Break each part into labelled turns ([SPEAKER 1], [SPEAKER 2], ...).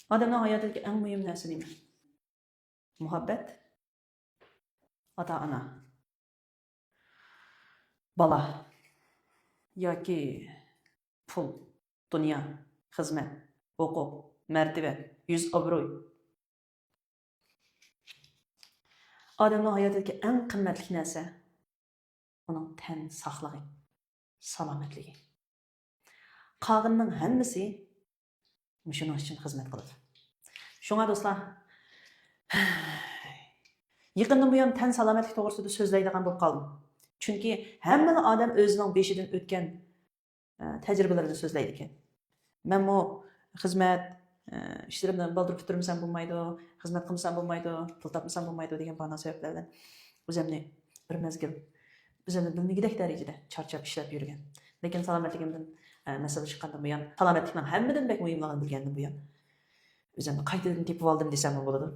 [SPEAKER 1] Adamın hayatındaki en mühim narsa nima? Muhabbet, ota-ona, bola yoki pul, dunyo, xizmat, huquq, martaba, yuz obro'y. Adamın hayatındaki en qimmatli narsa uning tan sog'ligi, salomatligi. Qolganning hammasi shuning uchun xizmat qiladi. Shunga do'stlar, yaqindan buyon tan salomatlik to'g'risida so'zlaydigan bo'lib qoldim. Chunki hamma odam o'zining beshidan o'tgan tajribalarini so'zlaydi ekan. Men bu xizmat ishlarimni baldirib bitirmasam bo'lmaydi, xizmat qilmasam bo'lmaydi, pul topmasam bo'lmaydi degan bana sabablar bilan o'zimni bir mezgil o'zimni bilmagidek darajada charchab ishlab yurgan. Lekin salomatligimdan masala chiqqandan buyon, salomatlikning hammadan bek muhimligini bilgandan buyon o'zimni qaytadan tepib oldim desam bo'ladi.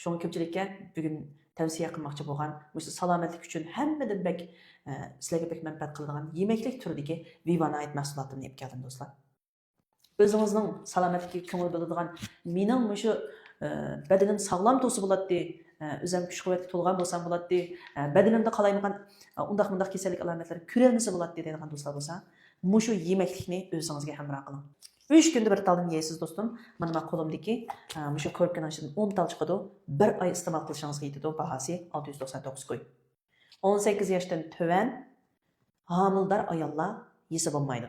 [SPEAKER 1] Shunga ko'pchilikka bugun tavsiya qilmoqchi bo'lgan, o'sha salomatlik uchun hammadan bek sizlarga bek manfaat qiladigan yemeklik turidagi Vivanoid mahsulotlarni olib keldim do'stlar. O'zingizning salomatligiga ko'ngil bo'ladigan, mening shu badanim sog'lom to'si bo'ladi, o'zim kuch-quvvatga to'lgan bo'lsam bo'ladi, badanimda qalaymagan undaq kasallik alomatlari ko'rilmasa bo'ladi deydigan do'stlar bo'lsa, shu yemeklikni o'zingizga hamroh qiling. 3 kunda bir taldan yeysiz do'stim. Mana men qo'limdagi shu ko'rkinachidan 10 tal chiqadi. 1 oy iste'mol qilishingizga yetadi. Bahasi 699 qo'y. 18 yoshdan tuvan homildor ayollar yesa bo'lmaydi.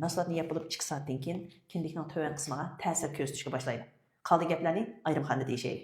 [SPEAKER 1] Mahsulotni yeb bo'lib 2 soatdan keyin kindikning tuvan qismiga ta'sir ko'rsatishga boshlaydi. Qoldi gaplarni ayrimxonada deyishaylik.